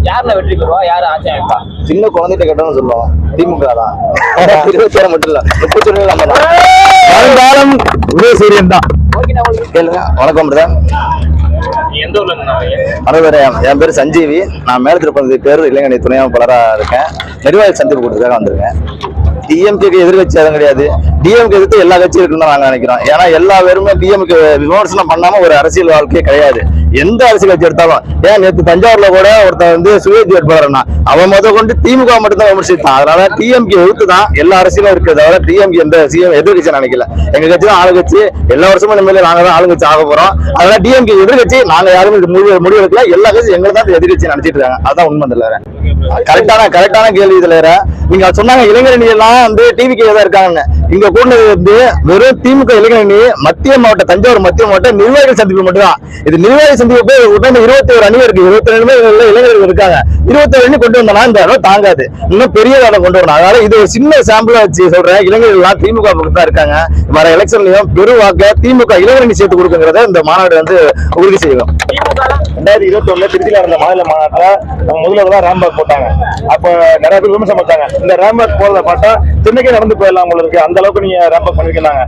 யாருல வெற்றி பெறுவா, யாரு ஆட்சி அமைப்பா? சின்ன குழந்தைகிட்ட கேட்டோம்னு சொல்லுவோம் திமுக தான். 27 மட்டும் இல்ல, 30 நம்ம தான். வருங்காலம் உதயசூரியன் தான். கேளுங்க. வணக்கம் பிரதர். எந்த ஊர்ல வணக்கம். என் பேர் சஞ்சீவி. நான் மேல திருப்பதி பேர் இளைஞரணி துணை அமைப்பாளராக இருக்கேன். நிர்வாக சந்திப்பு கூட்டத்துக்காக வந்திருக்கேன். டிஎம்கேக்கு எதிர்கட்சி அதுவும் கிடையாது. டிஎம்கே எதிர்த்து எல்லா கட்சியும் இருக்குன்னு தான் நாங்க நினைக்கிறோம். ஏன்னா எல்லா பேருமே டிஎம்கே விமர்சனம் பண்ணாம ஒரு அரசியல் வாழ்க்கையே கிடையாது. எந்த அரசியல் கட்சி எடுத்தாலும், ஏன் நேற்று தஞ்சாவூர்ல கூட ஒருத்தர் வந்து சுயேட்சை வேட்பாளர்னா அவன் கொண்டு திமுக மட்டும் தான் விமர்சித்தான். அதனால டிஎம்கே எதிர்த்து தான் எல்லா அரசியலும் இருக்குது. அதனால டிஎம்கே எந்த எதிர்கட்சி நினைக்கல. எங்க கட்சி தான் ஆளுங்கட்சி. எல்லா வருஷமும் இனிமேல் நாங்க தான் ஆளுங்கட்சி ஆக போறோம். அதனால டிஎம்கே எதிர்கட்சி நாங்க யாருமே முடிவு எடுக்கல. எல்லா கட்சி எங்களை தான் எதிர்கட்சி நினைச்சிட்டு இருக்காங்க. அதான் உண்மை. இல்ல கரெக்டான கேள்வி இதுல. நீங்க சொன்னாங்க இளைஞரணி எல்லாம் வந்து டிவிக்கு தான் இருக்காங்க. இங்க கூடது வந்து வெறும் திமுக இளைஞரணி மத்திய மாவட்ட, தஞ்சாவூர் மத்திய மாவட்ட நிர்வாகிகள் சந்திப்பு மட்டும் தான். இது நிர்வாகி சந்திப்பு போய் உடனே 21 அணி இருக்கு. 22 இளைஞர்கள் இருக்காங்க. 27 அணி கொண்டு வந்தோம்னா இந்த அளவு தாங்காது. இன்னும் பெரிய வேலை கொண்டு வரணும். அதனால இது ஒரு சின்ன சாம்பிளா வச்சு சொல்றேன். இளைஞர்கள் எல்லாம் திமுக பக்கம் தான் இருக்காங்க. வர எலெக்ஷன்லயும் பெருவாக்க திமுக இளைஞரணி சேர்த்து கொடுக்குங்கிறத இந்த மாநாடு வந்து உறுதி செய்யும். 2021 திருச்சியில இருந்த மாநில மாநாட்டில் முதல்ல ராம்பாக் போட்டாங்க. அப்ப நிறைய பேர் விமர்சனம் பண்ணாங்க. இந்த ராம்பாக் போறத பார்த்தா சென்னைக்கே நடந்து போயிடலாம் உங்களுக்கு இருக்கு. அந்த அளவுக்கு நீங்க ராம்பாக் பண்ணிருக்காங்க.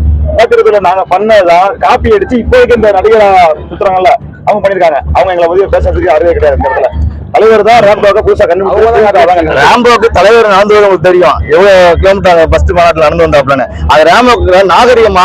நாங்க பண்ணதான் காப்பி அடிச்சு இப்போதைக்கு இந்த நடிகர் சுத்துறாங்கல்ல அவங்க பண்ணிருக்காங்க. அவங்க எங்களை பத்தி பேசுறதுக்கு அறிவே கிடையாது. இந்த இடத்துல தலைவர் தான் ராம்பாக்க புதுசா கண்டுபிடிச்சாங்க. ராம்பாக்கு தலைவர் நடந்து உங்களுக்கு தெரியும் எவ்வளவு கிலோமீட்டர் ஃபர்ஸ்ட் மாநாட்டில் நடந்து வந்தாப்லன்னு. அது ராம்பாக்கு நாகரிகமா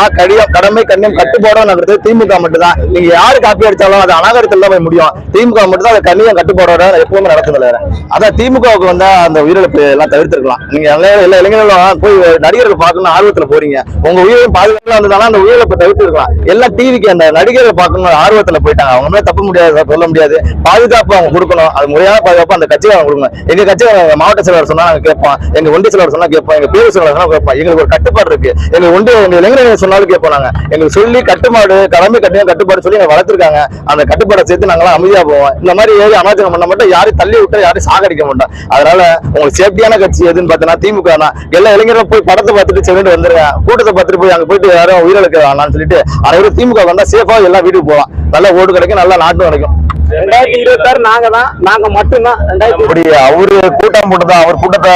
கடமை கண்ணியம் கட்டுப்பாடா நடக்கிறது திமுக மட்டும் தான். நீங்க யாரு காப்பி அடிச்சாலும் அது அநாகரிகத்தில் தான் போய் முடியும். திமுக மட்டும் தான் அது கண்ணியம் கட்டுப்பாடோட எப்பவுமே நடக்குது. அதான் திமுகவுக்கு வந்தா அந்த உயிரிழப்பு எல்லாம் தவிர்த்திருக்கலாம். நீங்க எல்லா இளைஞர்களும் போய் நடிகர்கள் பார்க்கணும் ஆர்வத்துல போறீங்க. உங்க உயிரையும் பாதுகாப்பு வந்ததால அந்த உயிரிழப்பை தவிர்த்திருக்கலாம். எல்லா டிவிக்கு அந்த நடிகர்கள் பார்க்கணும் ஆர்வத்துல போயிட்டாங்க. அவங்க மேல தப்பு முடியாது, சொல்ல முடியாது. பாதுகாப்பு அவங்க கொடுக்கணும். அது முறையான பாதுகாப்பு அந்த கட்சியை கொடுக்கணும். எங்க கட்சி மாவட்ட செயலர் சொன்னா நாங்க கேட்போம். எங்க ஒன்றிய செயலர் சொன்னா கேட்போம். எங்க பேரு செயலர் சொன்னா கேட்போம். எங்களுக்கு ஒரு கட்டுப்பாடு இருக்கு. எங்க இளைஞர்கள் சொன்னாலும் கேட்போம். நாங்க எங்களுக்கு சொல்லி கட்டுப்பாடு கடமை கட்டியம் கட்டுப்பாடு சொல்லி எங்க வளர்த்திருக்காங்க. அந்த கட்டுப்பாடை சேர்த்து நாங்களாம் அமைதியா போவோம். இந்த மாதிரி ஏறி அனாச்சாரம் பண்ண மட்டும் யாரும் தள்ளி விட்டா யாரும் சாகடிக்க மாட்டோம். அதனால உங்களுக்கு சேஃப்டியான கட்சி எதுன்னு பார்த்தீங்கன்னா திமுக தான். எல்லா இளைஞரும் போய் படத்தை பார்த்துட்டு சென்று வந்துருங்க. கூட்டத்தை பார்த்துட்டு போய் அங்க போயிட்டு யாரும் உயிரிழக்க வேணாம்னு சொல்லிட்டு அனைவரும் திமுக வந்தா சேஃபா எல்லா வீட்டுக்கு போகலாம். நல்லா ஓட்டு கிடைக்கும், நல்லா நாட்டும் கிடைக்கும். 2026 நாங்க தான், நாங்க மட்டும்தான். அப்படி அவரு கூட்டம் போட்டுதான் அவர் கூட்டத்தை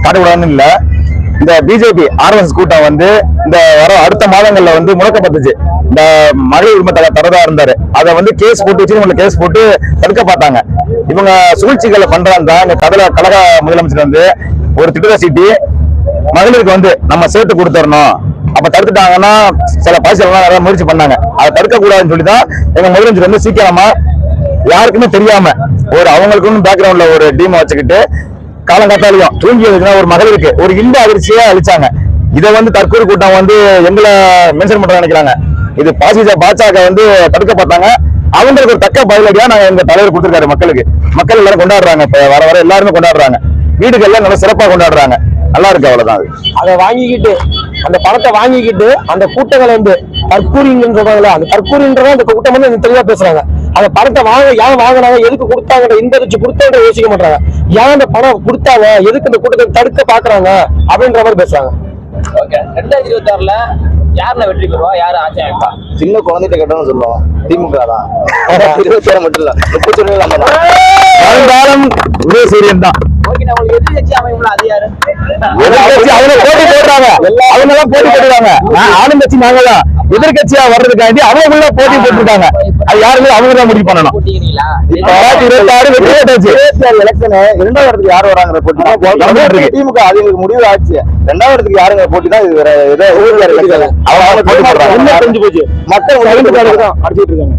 காட்டக்கூடாதுன்னு இல்ல. இந்த பிஜேபி ஆர்எஸ்எஸ் கூட்டம் வந்து இந்த வர அடுத்த மாதங்கள்ல வந்து முடக்கப்பட்டுச்சு. இந்த மகளிர் உரிமை தரதா இருந்தாரு. அதை வந்து கேஸ் போட்டு வச்சு கேஸ் போட்டு தடுக்க பார்த்தாங்க. இவங்க சூழ்ச்சிகளை பண்றாங்க. இந்த கழக முதலமைச்சர் வந்து ஒரு திட்டத்தை சீட்டி மகளிருக்கு வந்து நம்ம சேர்த்து கொடுத்துடணும். அப்ப தடுத்துட்டாங்கன்னா சில பாய்ச்சல் நிறைய முயற்சி பண்ணாங்க. அதை தடுக்க கூடாதுன்னு சொல்லிதான் எங்க முதலமைச்சர் வந்து சீக்கிரமா யாருக்குமே தெரியாம ஒரு அவங்களுக்குன்னு பேக்ரவுண்ட்ல ஒரு டீமை வச்சுக்கிட்டு காலங்காத்தாலையும் தூங்கி ஒரு மகளிருக்கு ஒரு இந்த அதிர்ச்சியா அளிச்சாங்க. இதை வந்து தற்கொலை கூட்டம் வந்து எங்களை மென்ஷன் பண்ற நினைக்கிறாங்க. இது பாஜக வந்து தடுக்க பார்த்தாங்க. அவங்களுக்கு ஒரு தக்க பதிலடியா நாங்க எங்க தலைவர் கொடுத்திருக்காரு. மக்கள் எல்லாரும் கொண்டாடுறாங்க. இப்ப வர எல்லாருமே கொண்டாடுறாங்க. வீடுகள் எல்லாம் நல்லா சிறப்பா கொண்டாடுறாங்க. நல்லா இருக்கு. அவ்வளவுதான். அதை வாங்கிக்கிட்டு அந்த பணத்தை வாங்கிக்கிட்டு அந்த கூட்டங்களை வந்து தற்கூரின்னு சொல்றாங்களா, அந்த தற்கூரின்றத அந்த கூட்டம் வந்து தெளிவா பேசுறாங்க. அந்த பணத்தை ஏன் வாங்கினாங்க, எதுக்கு கொடுத்தாங்க, இந்த வச்சு கொடுத்தாங்க யோசிக்க மாட்டாங்க. ஏன் அந்த பணம் கொடுத்தாங்க, எதுக்கு இந்த கூட்டத்தை தடுக்க பாக்குறாங்க அப்படின்ற மாதிரி பேசுறாங்க. 2026 யாருல வெற்றி பெறுவா, யாரு ஆட்சி அமைப்பா? சின்ன குழந்தைகிட்ட கேட்டோம்னு சொல்லுவோம் திமுக தான். 27 மட்டும் இல்ல, 30 நம்ம தான். வருங்காலம் உதயசூரியன் தான். எதிர்கட்சி அமைப்புல அது யாரு? அவங்க போட்டி போடுறாங்க. அவங்க எல்லாம் போட்டி போடுறாங்க. ஆளுங்கட்சி நாங்க தான். எதிர்கட்சியா வர்றதுக்காண்டி அவங்களும் போட்டி போட்டுருக்காங்க. அது யாருமே அவங்க தான் முடிவு பண்ணணும். இப்ப 2026 எலெக்ஷன் 2வது இடத்துக்கு யார் வராங்கிற போட்டி திமுக அதுங்களுக்கு முடிவு ஆச்சு. 2வது இடத்துக்கு யாருங்கிற போட்டி தான். இது அவங்க போட்டி போடுறாங்க. மக்கள் அடிச்சுட்டு இருக்காங்க.